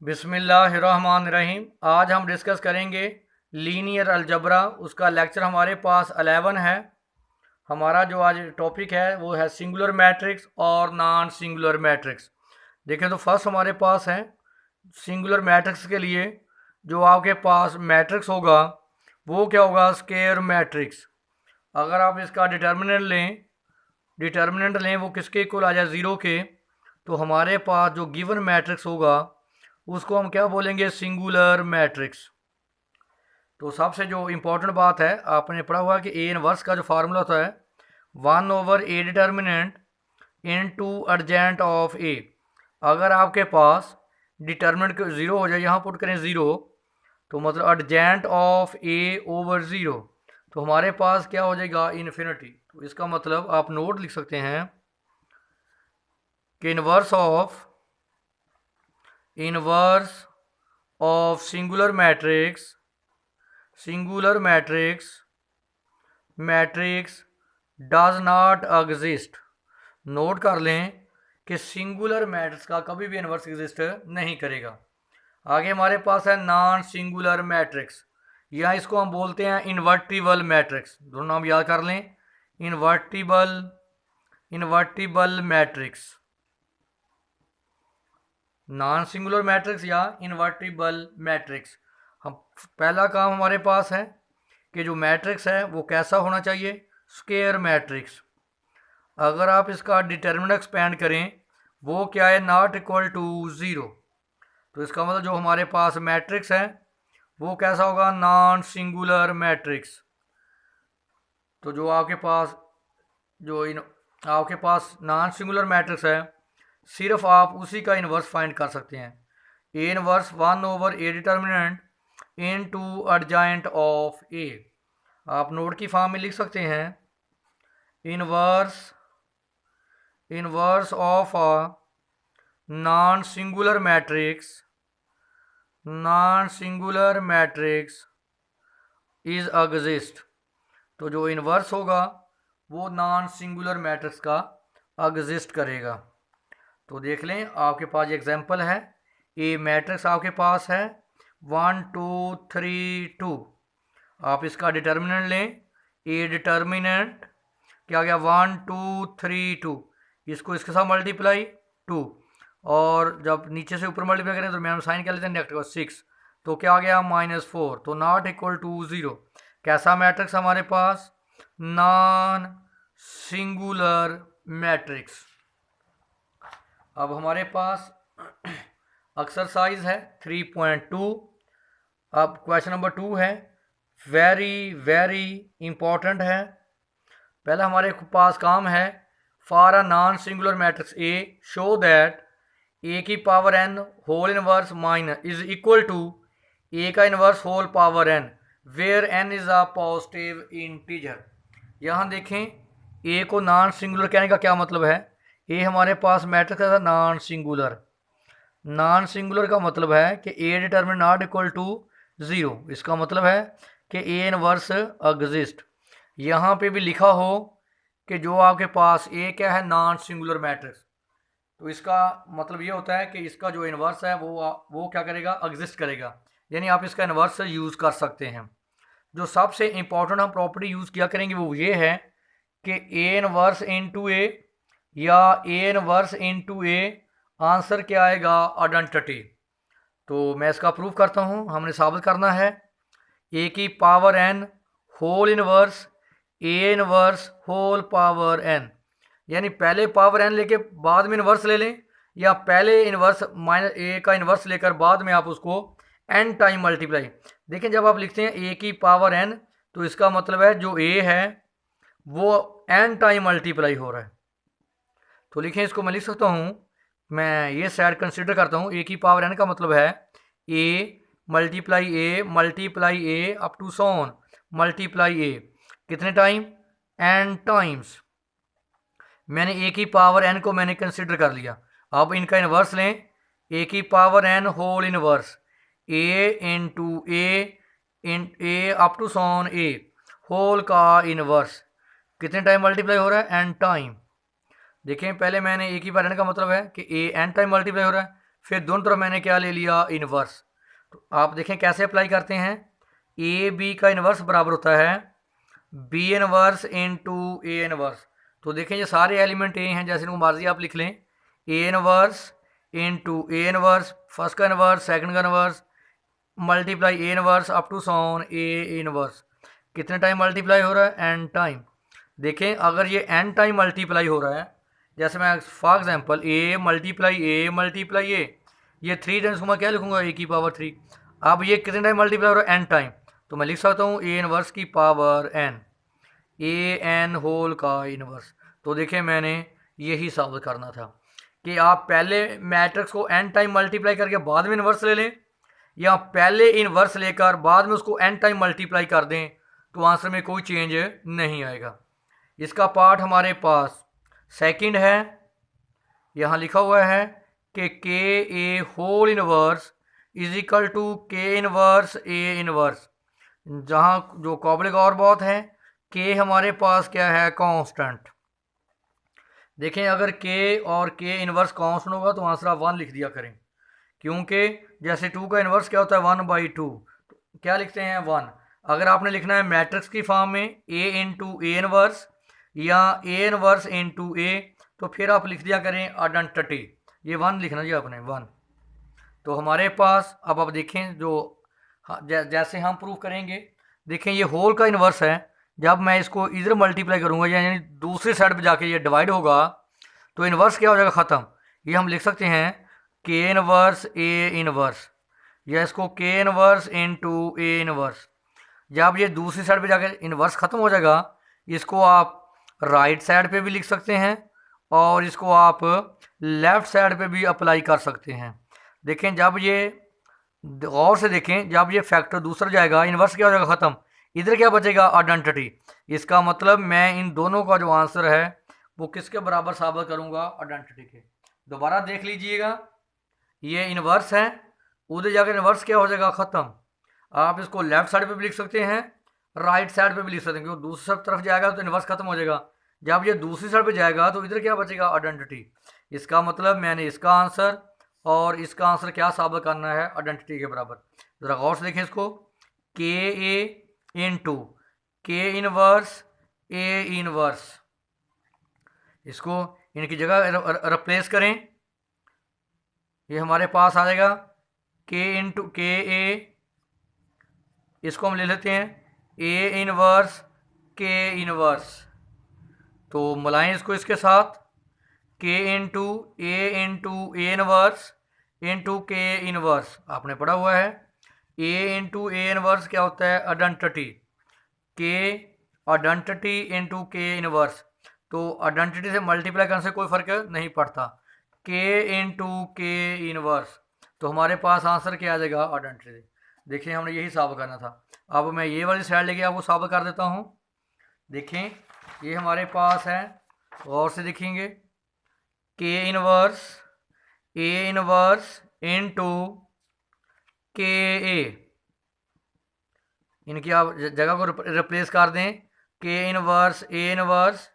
बिस्मिल्लाहिर्रहमानिर्रहीम। आज हम डिस्कस करेंगे लीनियर अलजबरा। उसका लेक्चर हमारे पास 11 है। हमारा जो आज टॉपिक है वो है सिंगुलर मैट्रिक्स और नॉन सिंगुलर मैट्रिक्स। देखें तो फर्स्ट हमारे पास है सिंगुलर मैट्रिक्स के लिए जो आपके पास मैट्रिक्स होगा वो क्या होगा, स्क्वायर मैट्रिक्स। अगर आप इसका डिटर्मिनेंट लें वो किसके इक्वल आ जाए, ज़ीरो के, तो हमारे पास जो गिवन मैट्रिक्स होगा उसको हम क्या बोलेंगे, सिंगुलर मैट्रिक्स। तो सबसे जो इम्पोर्टेंट बात है, आपने पढ़ा हुआ कि ए इनवर्स का जो फार्मूला होता है 1/a determinant into adjoint of A. अगर आपके पास डिटर्मिनेंट ज़ीरो हो जाए, यहाँ पुट करें ज़ीरो, तो मतलब urgent of A over zero, तो हमारे पास क्या हो जाएगा, इन्फिनिटी। तो इसका मतलब आप नोट लिख सकते हैं कि inverse of singular matrix does not exist. Note कर लें कि सिंगुलर मैट्रिक्स का कभी भी इनवर्स एग्जिस्ट नहीं करेगा। आगे हमारे पास है नॉन सिंगुलर मैट्रिक्स, या इसको हम बोलते हैं इन्वर्टिबल मैट्रिक्स। दोनों नाम याद कर लें, invertible matrix, non singular matrix या इन्वर्टिबल मैट्रिक्स। हम पहला काम हमारे पास है कि जो मैट्रिक्स है वो कैसा होना चाहिए, स्क्वायर मैट्रिक्स। अगर आप इसका डिटर्मिनेंट एक्सपेंड करें वो क्या है, नॉट इक्वल टू ज़ीरो, तो इसका मतलब जो हमारे पास मैट्रिक्स है वो कैसा होगा, नॉन सिंगुलर मैट्रिक्स। तो जो आपके पास नॉन सिंगुलर मैट्रिक्स है, सिर्फ आप उसी का इन्वर्स फाइंड कर सकते हैं। A inverse 1/a determinant into adjoint of A. आप नोट की फॉर्म में लिख सकते हैं, inverse of a non singular matrix is exist. तो जो इनवर्स होगा वो नॉन सिंगुलर मैट्रिक्स का एग्जिस्ट करेगा। तो देख लें, आपके पास एग्जांपल है, ए मैट्रिक्स आपके पास है 1 2 3 2। आप इसका डिटर्मिनेंट लें, ए डिटर्मिनेंट क्या गया, 1 2 3 2, इसको इसके साथ मल्टीप्लाई 2, और जब नीचे से ऊपर मल्टीप्लाई करें तो मैम साइन क्या लेते हैं, नेगेटिव 6, तो क्या आ गया, -4, तो नॉट इक्वल टू ज़ीरो। कैसा मैट्रिक्स हमारे पास, नॉन सिंगुलर मैट्रिक्स। अब हमारे पास एक्सरसाइज है 3.2। अब क्वेश्चन नंबर 2 है, वेरी वेरी इंपॉर्टेंट है। पहला हमारे पास काम है, for a non singular matrix A show that A की power n whole inverse minus is equal to A का inverse whole power n where n is a positive integer. यहाँ देखें, ए को नॉन सिंगुलर कहने का क्या मतलब है, ए हमारे पास मैट्रिक्स है नॉन सिंगुलर का मतलब है कि A determinant not equal to zero. इसका मतलब है कि ए इनवर्स एग्जिस्ट। यहाँ पे भी लिखा हो कि जो आपके पास ए क्या है, नॉन सिंगुलर मैट्रिक्स, तो इसका मतलब ये होता है कि इसका जो इन्वर्स है वो क्या करेगा, एग्जिस्ट करेगा, यानी आप इसका इन्वर्स यूज़ कर सकते हैं। जो सबसे इम्पोर्टेंट हम प्रॉपर्टी यूज़ किया करेंगे वो ये है कि ए इनवर्स इनटू ए या ए इनवर्स इनटू ए, आंसर क्या आएगा, आइडेंटिटी। तो मैं इसका प्रूफ करता हूँ। हमने साबित करना है ए की power n whole inverse A inverse whole power n, यानी पहले पावर एन लेके बाद में इनवर्स ले लें, या पहले इनवर्स माइनस ए का इनवर्स लेकर बाद में आप उसको एन टाइम मल्टीप्लाई। देखें, जब आप लिखते हैं ए की पावर एन तो इसका मतलब है जो ए है वो एन टाइम मल्टीप्लाई हो रहा है। तो लिखें, इसको मैं लिख सकता हूँ, मैं ये साइड कंसिडर करता हूँ, ए की पावर एन का मतलब है A multiply A up to सोन मल्टीप्लाई ए, कितने टाइम, एन टाइम्स। मैंने ए की पावर एन को मैंने कंसिडर कर लिया। अब इनका इन्वर्स लें, ए की power n whole inverse A into A up to son A whole का इन्वर्स, कितने टाइम मल्टीप्लाई हो रहा है, एन टाइम। देखें, पहले मैंने ए की पावर एन का मतलब है कि ए एन टाइम मल्टीप्लाई हो रहा है, फिर दोनों तरफ मैंने क्या ले लिया, इनवर्स। तो आप देखें कैसे अप्लाई करते हैं। ए बी का इनवर्स बराबर होता है B inverse into A inverse. तो देखें ये सारे एलिमेंट ए हैं, जैसे इनको मर्जी आप लिख लें। A inverse into A inverse, first का इनवर्स, सेकंड का inverse, multiply A inverse up to son A inverse. कितने टाइम मल्टीप्लाई हो रहा है, एन टाइम। देखें अगर ये एन टाइम मल्टीप्लाई हो रहा है, जैसे मैं फॉर एग्जांपल ए मल्टीप्लाई ए, ये 3 टाइम्स को मैं क्या लिखूंगा, ए की पावर 3। अब ये कितने टाइम मल्टीप्लाई हो रहा है, एन टाइम। तो मैं लिख सकता हूँ ए इनवर्स की power N, A N whole का इनवर्स। तो देखिए मैंने यही साबित करना था कि आप पहले मैट्रिक्स को एन टाइम मल्टीप्लाई करके बाद में इनवर्स ले लें, या पहले इनवर्स लेकर बाद में उसको एन टाइम मल्टीप्लाई कर दें, तो आंसर में कोई चेंज नहीं आएगा। इसका पार्ट हमारे पास सेकंड है, यहाँ लिखा हुआ है कि k A whole inverse is equal to k inverse A inverse. जहाँ जो काबिल गौर बात है, के हमारे पास क्या है, कांस्टेंट। देखें अगर के और के इनवर्स कांस्टेंट होगा तो आंसर आप 1 लिख दिया करें, क्योंकि जैसे 2 का इनवर्स क्या होता है, 1/2। क्या लिखते हैं, 1। अगर आपने लिखना है मैट्रिक्स की फॉर्म में ए इंटू ए इनवर्स या ए इनवर्स इंटू ए, तो फिर आप लिख दिया करें आइडेंटिटी, ये 1 लिखना जी आपने, 1। तो हमारे पास अब आप देखें जो जैसे हम प्रूव करेंगे, देखें ये होल का इनवर्स है। जब मैं इसको इधर मल्टीप्लाई करूंगा, यानी दूसरी साइड पे जाके ये डिवाइड होगा, तो इनवर्स क्या हो जाएगा, ख़त्म। ये हम लिख सकते हैं के इनवर्स ए इनवर्स, या इसको के इनवर्स इंटू ए इनवर्स। जब ये दूसरी साइड पे जाके इनवर्स ख़त्म हो जाएगा, इसको आप राइट साइड पे भी लिख सकते हैं और इसको आप लेफ़्ट साइड पे भी अप्लाई कर सकते हैं। देखें जब ये गौर से देखें, जब ये फैक्टर दूसरा जाएगा, इनवर्स क्या हो जाएगा, ख़त्म। इधर क्या बचेगा, आइडेंटिटी। इसका मतलब मैं इन दोनों का जो आंसर है वो किसके बराबर साबित करूंगा, आइडेंटिटी के। दोबारा देख लीजिएगा, ये इनवर्स है, उधर जाकर इनवर्स क्या हो जाएगा, ख़त्म। आप इसको लेफ्ट साइड पे भी लिख सकते हैं, राइट साइड पे भी लिख सकते हैं, क्योंकि दूसरी तरफ जाएगा तो इनवर्स खत्म हो जाएगा। जब ये दूसरी साइड पे जाएगा तो इधर क्या बचेगा, आइडेंटिटी। इसका मतलब मैंने इसका आंसर और इसका आंसर क्या साबित करना है, आइडेंटिटी के बराबर। ज़रा गौर से देखिए इसको, के ए इंटू के इनवर्स ए इनवर्स, इसको इनकी जगह रिप्लेस करें, ये हमारे पास आ जाएगा के इंटू के ए, इसको हम ले लेते हैं ए इनवर्स के इनवर्स। तो मिलाएं इसको इसके साथ, के इंटू ए इनवर्स इंटू के इनवर्स। आपने पढ़ा हुआ है ए इंटू ए इनवर्स क्या होता है, आइडेंटिटी। के आइडेंटिटी इंटू के इनवर्स, तो आइडेंटिटी से मल्टीप्लाई करने से कोई फर्क नहीं पड़ता। के इंटू के इनवर्स, तो हमारे पास आंसर क्या आ जाएगा, आइडेंटिटी। देखिए हमने यही साबित करना था। अब मैं ये वाली साइड लेके आपको साबित कर देता हूँ। देखें ये हमारे पास है, गौर से देखेंगे, के इनवर्स ए इनवर्स इंटू के ए, इनकी आप जगह को रिप्लेस कर दें, के इनवर्स ए इनवर्स,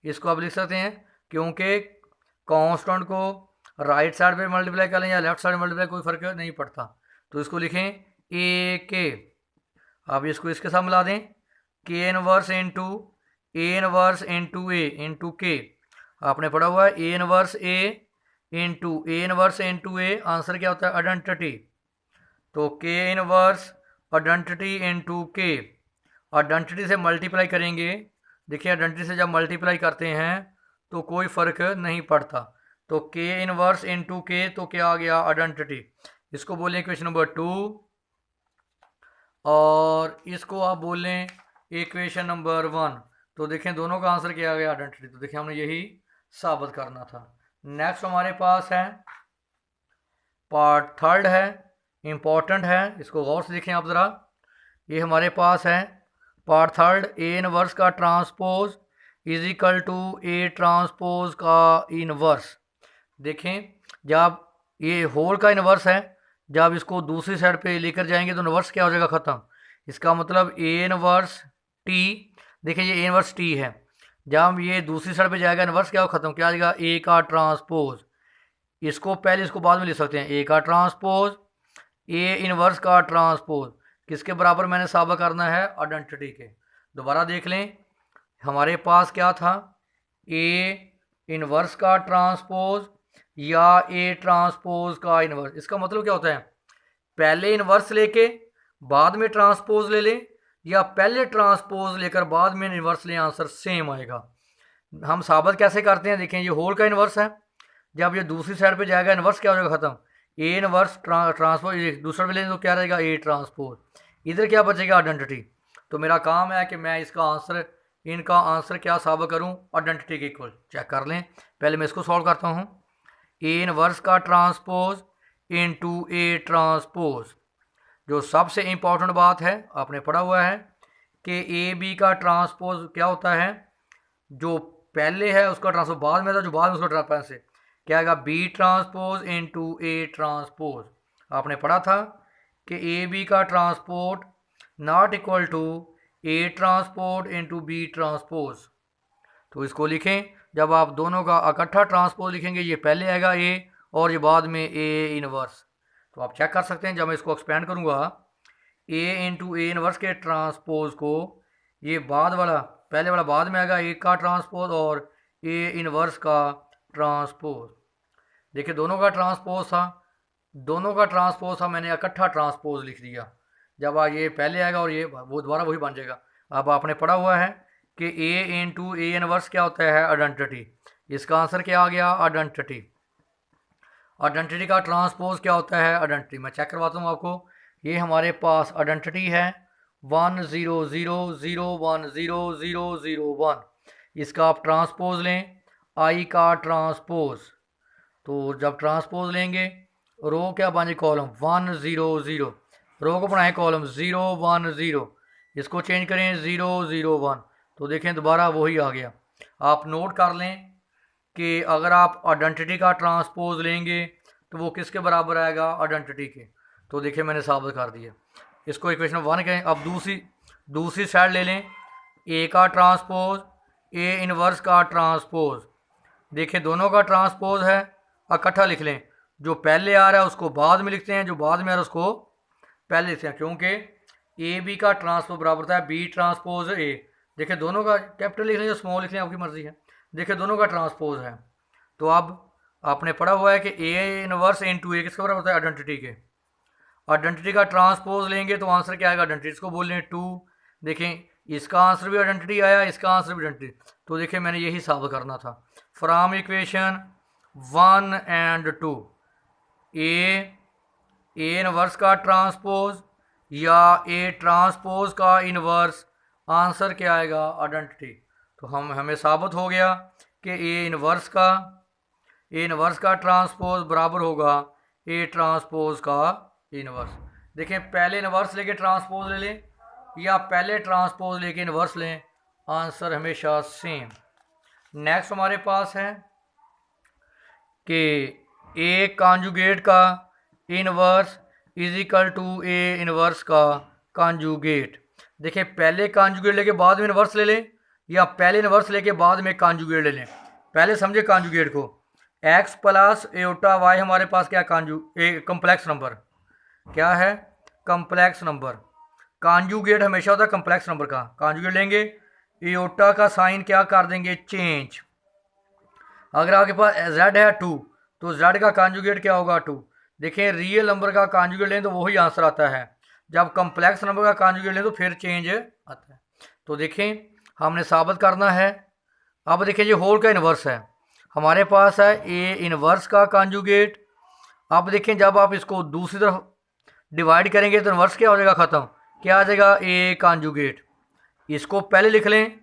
इसको आप लिख सकते हैं, क्योंकि कांस्टेंट को राइट साइड पे मल्टीप्लाई कर लें या लेफ्ट साइड मल्टीप्लाई कोई फर्क नहीं पड़ता। तो इसको लिखें ए के, आप इसको इसके साथ मिला दें, के inverse into A inverse into A into के। आपने पढ़ा हुआ है A inverse A inverse into A, answer क्या होता है, आइडेंटिटी। तो के इनवर्स आइडेंटिटी इंटू के, आइडेंटिटी से मल्टीप्लाई करेंगे। देखिए आइडेंटिटी से जब मल्टीप्लाई करते हैं तो कोई फ़र्क नहीं पड़ता। तो के इनवर्स इंटू के, तो क्या आ गया, आइडेंटिटी। इसको बोलें क्वेश्चन नंबर 2 और इसको आप बोलें इक्वेशन नंबर 1। तो देखें दोनों का आंसर क्या आ गया, आइडेंटिटी। तो देखें हमने यही साबित करना था। नेक्स्ट हमारे पास है पार्ट 3 है, इम्पॉर्टेंट है, इसको गौर से देखें आप ज़रा। ये हमारे पास है पार्ट 3, ए इनवर्स का transpose is equal to A transpose का इनवर्स। देखें जब ये होल का इनवर्स है, जब इसको दूसरी साइड पे लेकर जाएंगे तो इनवर्स क्या हो जाएगा, ख़त्म। इसका मतलब ए इनवर्स टी, देखिए ये ए इनवर्स टी है, जब ये दूसरी साइड पे जाएगा इनवर्स क्या हो, ख़त्म। क्या आ जाएगा, ए का ट्रांसपोज, इसको पहले इसको बाद में लिख सकते हैं, ए का ट्रांसपोज ए इनवर्स का ट्रांसपोज किसके बराबर मैंने साबित करना है, आइडेंटिटी के। दोबारा देख लें, हमारे पास क्या था, ए इनवर्स का ट्रांसपोज या ए ट्रांसपोज का इनवर्स। इसका मतलब क्या होता है, पहले इनवर्स लेके बाद में ट्रांसपोज ले लें या पहले ट्रांसपोज लेकर बाद में इनवर्स लें, आंसर सेम आएगा। हम साबित कैसे करते हैं, देखें ये होल का इनवर्स है, जब ये दूसरी साइड पे जाएगा इनवर्स क्या हो जाएगा, खत्म, ए इनवर्स ट्रांसपोज दूसरा पे लें तो क्या रहेगा, ए ट्रांसपोज, इधर क्या बचेगा, आइडेंटिटी। तो मेरा काम है कि मैं इसका आंसर, इनका आंसर क्या साबित करूं, आइडेंटिटी के इक्वल। चेक कर लें, पहले मैं इसको सॉल्व करता हूं, ए इनवर्स का ट्रांसपोज इनटू ए ट्रांसपोज। जो सबसे इंपॉर्टेंट बात है आपने पढ़ा हुआ है कि ए बी का ट्रांसपोज क्या होता है, जो पहले है उसका ट्रांसपोज बाद में था, जो बाद में उसका ट्रांसपोज से क्या आएगा, B transpose into A transpose. आपने पढ़ा था कि ए बी का transport not equal to A transport into B transpose. तो इसको लिखें, जब आप दोनों का इकट्ठा ट्रांसपोज लिखेंगे ये पहले आएगा ए और ये बाद में ए इनवर्स। तो आप चेक कर सकते हैं, जब मैं इसको एक्सपेंड करूँगा ए इंटू ए इनवर्स के ट्रांसपोज को, ये बाद वाला पहले वाला बाद में आएगा ए का ट्रांसपोज और ए इनवर्स का ट्रांसपोज। देखिए दोनों का ट्रांसपोज था, दोनों का ट्रांसपोज था, मैंने इकट्ठा ट्रांसपोज लिख दिया। जब ये पहले आएगा और ये वो दोबारा वही बन जाएगा। अब आपने पढ़ा हुआ है कि ए इंटू ए इनवर्स क्या होता है, आइडेंटिटी। इसका आंसर क्या आ गया, आइडेंटिटी। आइडेंटिटी का ट्रांसपोज क्या होता है, आइडेंटिटी। मैं चेक करवाता हूँ आपको, ये हमारे पास आइडेंटिटी है 1 0 0 0 1 0 0 0 1। इसका आप ट्रांसपोज लें, आई का ट्रांसपोज, तो जब ट्रांसपोज लेंगे रो क्या बने, कॉलम 1 0 0, रो को बनाएं कॉलम 0 1 0, इसको चेंज करें 0 0 1, तो देखें दोबारा वही आ गया। आप नोट कर लें कि अगर आप आइडेंटिटी का ट्रांसपोज लेंगे तो वो किसके बराबर आएगा, आइडेंटिटी के। तो देखिए मैंने साबित कर दिया। इसको इक्वेशन 1 कहें। अब दूसरी साइड ले लें, ए का ट्रांसपोज ए इनवर्स का ट्रांसपोज। देखिए दोनों का ट्रांसपोज है, इकट्ठा लिख लें, जो पहले आ रहा है उसको बाद में लिखते हैं, जो बाद में आ रहा है उसको पहले लिखते हैं, क्योंकि ए बी का ट्रांसपोज बराबर था बी ट्रांसपोज ए। देखिए दोनों का कैपिटल लिख लें या स्मॉल लिख लें, आपकी मर्जी है। देखिए दोनों का ट्रांसपोज है, तो अब आपने पढ़ा हुआ है कि ए इनवर्स इनटू ए किसका बराबर होता है, आइडेंटिटी के। आइडेंटिटी का ट्रांसपोज लेंगे तो आंसर क्या आएगा, आइडेंटिटी। इसको बोल लें 2। देखें इसका आंसर भी आइडेंटिटी आया, इसका आंसर भी आइडेंटिटी। तो देखिए मैंने यही साबित करना था। From equation 1 and 2 A inverse का ट्रांसपोज या ए ट्रांसपोज का इनवर्स, आंसर क्या आएगा, आइडेंटिटी। तो हमें साबित हो गया कि ए इनवर्स का ट्रांसपोज बराबर होगा ए ट्रांसपोज का इनवर्स। देखें पहले इनवर्स लेके ट्रांसपोज ले लें या पहले ट्रांसपोज लेके इनवर्स लें, आंसर हमेशा सेम। नेक्स्ट हमारे पास है कि ए कॉन्जुगेट का inverse is equal to A inverse का कॉन्जुगेट। देखिए पहले कॉन्जुगेट लेके बाद में इनवर्स ले लें या पहले इनवर्स लेके बाद में कॉन्जुगेट ले लें। पहले समझे कॉन्जुगेट को, x प्लस एटा y हमारे पास क्या, कम्प्लेक्स नंबर क्या है, कम्प्लेक्स नंबर। कॉन्जुगेट हमेशा होता है कम्प्लेक्स नंबर का। कॉन्जुगेट लेंगे, एटा का साइन क्या कर देंगे, चेंज। अगर आपके पास z है 2 तो z का कॉन्जुगेट क्या होगा, 2। देखें रियल नंबर का कॉन्जुगेट लें तो वही आंसर आता है, जब कम्प्लेक्स नंबर का कॉन्जुगेट लें तो फिर चेंज आता है। तो देखें हमने साबित करना है। अब देखें ये होल का इन्वर्स है, हमारे पास है ए इनवर्स का कॉन्जुगेट। अब देखें जब आप इसको दूसरी तरफ डिवाइड करेंगे तो इनवर्स क्या हो जाएगा, ख़त्म, क्या आ जाएगा, ए कॉन्जुगेट। इसको पहले लिख लें,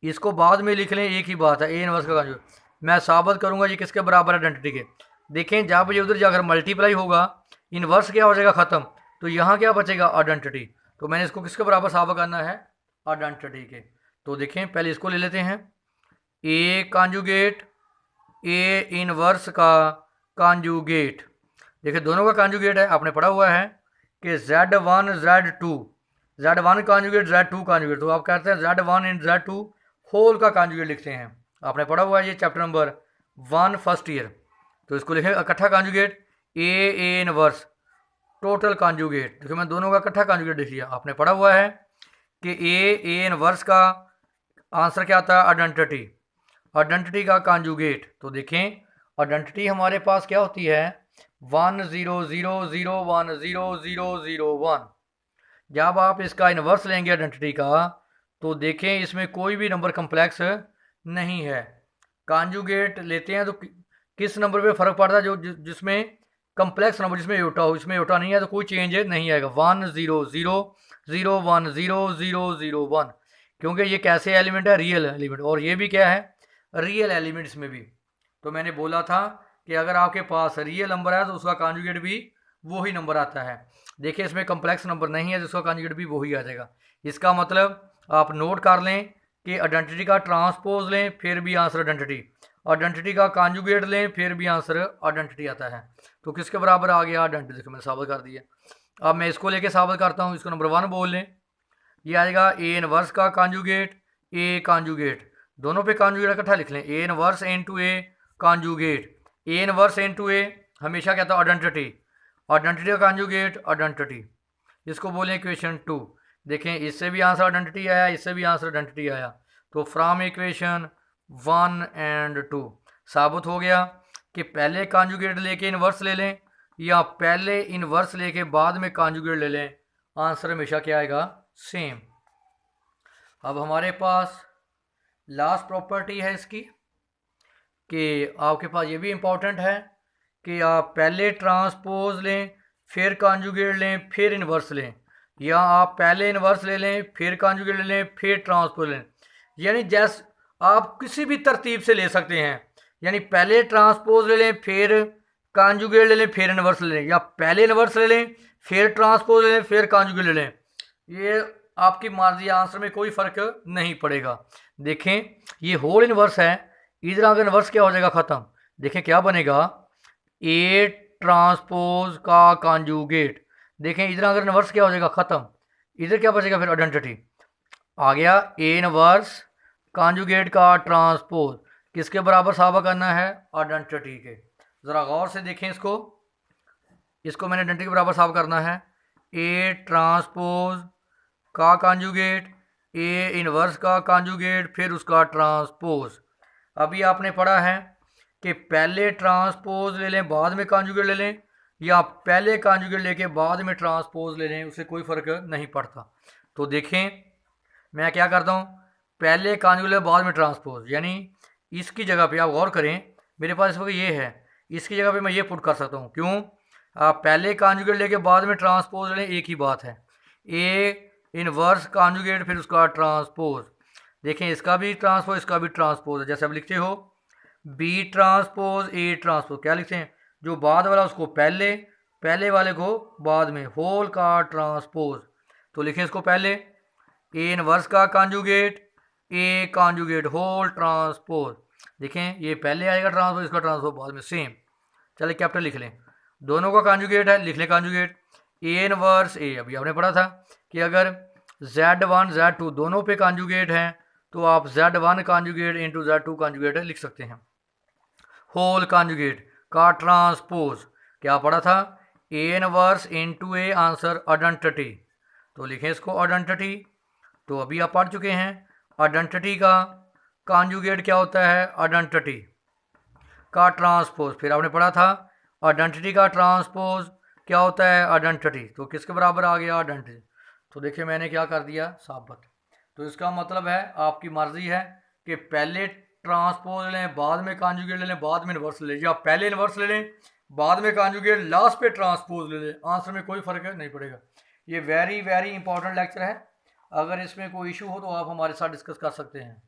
इसको बाद में लिख लें, एक ही बात है, ए इनवर्स का कॉन्जुगेट। मैं साबित करूंगा ये किसके बराबर है, आइडेंटिटी के। देखें जब ये उधर जाकर मल्टीप्लाई होगा इनवर्स क्या हो जाएगा, ख़त्म, तो यहाँ क्या बचेगा, आइडेंटिटी। तो मैंने इसको किसके बराबर साबित करना है, आइडेंटिटी के। तो देखें पहले इसको ले लेते हैं, ए कॉन्जुगेट ए इनवर्स का कॉन्जुगेट। देखिए दोनों का कॉन्जुगेट है, आपने पढ़ा हुआ है कि Z1 Z2, Z1 conjugate Z2 conjugate. तो आप कहते हैं Z1 इन Z2 होल का कॉन्जुगेट लिखते हैं। आपने पढ़ा हुआ है ये चैप्टर नंबर 1 फर्स्ट ईयर, तो इसको लिखें इकट्ठा conjugate, A inverse total conjugate. देखो मैं दोनों का इकट्ठा कॉन्जुगेट लिख लिया। आपने पढ़ा हुआ है कि ए इनवर्स का आंसर क्या आता है, आइडेंटिटी, आइडेंटिटी का कॉन्जुगेट। तो देखें आइडेंटिटी हमारे पास क्या होती है, 1 0 0 0 1 0 0 0 1। जब आप इसका इन्वर्स लेंगे आइडेंटिटी का, तो देखें इसमें कोई भी नंबर कम्प्लेक्स नहीं है। कॉन्जुगेट लेते हैं तो किस नंबर पे फ़र्क पड़ता है, जो जिसमें कम्प्लेक्स नंबर, जिसमें योटा हो। इसमें योटा नहीं है तो कोई चेंज नहीं आएगा। 1 0 0 0 1 0 0 0 1, क्योंकि ये कैसे एलिमेंट है, रियल एलिमेंट, और ये भी क्या है, रियल एलिमेंट इसमें भी। तो मैंने बोला था कि अगर आपके पास रियल नंबर है तो उसका कॉन्जुगेट भी वही नंबर आता है। देखिए इसमें कम्प्लेक्स नंबर नहीं है, जिसका कॉन्जुगेट भी वही आ जाएगा। इसका मतलब आप नोट कर लें कि आइडेंटिटी का ट्रांसपोज लें फिर भी आंसर आइडेंटिटी, आइडेंटिटी का कॉन्जुगेट लें फिर भी आंसर आइडेंटिटी आता है। तो किसके बराबर आ गया, आइडेंटिटी। देखो मैंने साबित कर दिया। अब मैं इसको लेके साबित करता हूँ। इसको नंबर 1 बोल लें। ये आएगा ए इनवर्स का कॉन्जुगेट, ए कॉन्जुगेट, दोनों पे कॉन्जुगेट इकट्ठा लिख लें। A inverse into A conjugate, A inverse into A हमेशा कहता है आइडेंटिटी, आइडेंटिटी का कॉन्जुगेट आइडेंटिटी। इसको बोलें इक्वेशन 2। देखें इससे भी आंसर आइडेंटिटी आया, इससे भी आंसर आइडेंटिटी आया। तो फ्रॉम इक्वेशन 1 एंड 2 साबित हो गया कि पहले कॉन्जुगेट लेके इनवर्स ले लें या पहले इनवर्स लेके बाद में कॉन्जुगेट ले लें, आंसर हमेशा क्या आएगा, सेम। अब हमारे पास लास्ट प्रॉपर्टी है इसकी कि आपके पास ये भी इम्पोर्टेंट है कि आप पहले ट्रांसपोज लें फिर कॉन्जुगेट लें फिर इनवर्स लें, या आप पहले इनवर्स ले लें फिर कॉन्जुगेट ले लें फिर ट्रांसपोज लें। यानी जैसे आप किसी भी तरतीब से ले सकते हैं, यानी पहले ट्रांसपोज ले लें फिर कॉन्जुगेट ले लें फिर इनवर्स ले लें, या पहले इनवर्स ले लें फिर ट्रांसपोज ले लें फिर कॉन्जुगेट ले लें। ये आपकी मर्जी, आंसर में कोई फ़र्क नहीं पड़ेगा। देखें ये होल इनवर्स है, इधर अगर इनवर्स क्या हो जाएगा, ख़त्म। देखें क्या बनेगा, ए ट्रांसपोज का कॉन्जुगेट। देखें इधर अगर इनवर्स क्या हो जाएगा, ख़त्म। इधर क्या बचेगा, फिर आइडेंटिटी आ गया। ए इनवर्स कॉन्जुगेट का ट्रांसपोज किसके बराबर साबित करना है, आइडेंटिटी के। ज़रा गौर से देखें इसको मैंने आइडेंटिटी के बराबर साबित करना है। ए ट्रांसपोज का कॉन्जुगेट, ए इनवर्स का कॉन्जुगेट, फिर उसका ट्रांसपोज। अभी आपने पढ़ा है कि पहले ट्रांसपोज ले लें बाद में कॉन्जुगेट ले लें, या पहले कॉन्जुगेट लेके बाद में ट्रांसपोज ले लें, उससे कोई फ़र्क नहीं पड़ता। तो देखें मैं क्या करता हूँ, पहले कॉन्जुगेट बाद में ट्रांसपोज, यानी इसकी जगह पे आप गौर करें, मेरे पास इस वक्त ये है, इसकी जगह पे मैं ये पुट कर सकता हूँ। क्यों, आप पहले कॉन्जुगेट लेके बाद में ट्रांसपोज लें, एक ही बात है। ए इनवर्स कॉन्जुगेट फिर उसका ट्रांसपोज। देखें इसका भी ट्रांसपोज इसका भी ट्रांसपोज है। जैसे आप लिखते हो बी ट्रांसपोज ए ट्रांसपोज, क्या लिखते हैं, जो बाद वाला उसको पहले, पहले वाले को बाद में, होल का ट्रांसपोज। तो लिखें इसको पहले ए इनवर्स का conjugate, A conjugate whole transpose. देखें ये पहले आएगा ट्रांसपोज, इसका ट्रांसपोज बाद में, सेम। चले कैपिटल लिख लें, दोनों का कॉन्जुगेट है, लिख लें कॉन्जुगेट। ए इनवर्स ए, अभी आपने पढ़ा था कि अगर Z1 Z2 दोनों पे कॉन्जुगेट हैं तो आप Z1 conjugate into Z2 conjugate लिख सकते हैं। होल कॉन्जुगेट का ट्रांसपोज क्या पढ़ा था, ए इनवर्स इंटू ए, आंसर आइडेंटिटी। तो लिखें इसको आइडेंटिटी। तो अभी आप पढ़ चुके हैं आइडेंटिटी का कॉन्जुगेट क्या होता है, आइडेंटिटी का ट्रांसपोज। फिर आपने पढ़ा था आइडेंटिटी का ट्रांसपोज क्या होता है, आइडेंटिटी। तो किसके बराबर आ गया, आइडेंटिटी। तो देखिए मैंने क्या कर दिया, साबित। तो इसका मतलब है आपकी मर्जी है कि पहले ट्रांसपोज लें बाद में कॉन्जुगेट ले लें, बाद में इनवर्स ले लें, या पहले इनवर्स ले लें बाद में कॉन्जुगेट, लास्ट पे ट्रांसपोज ले लें, आंसर में कोई फ़र्क नहीं पड़ेगा। ये वेरी वेरी इंपॉर्टेंट लेक्चर है। अगर इसमें कोई इशू हो तो आप हमारे साथ डिस्कस कर सकते हैं।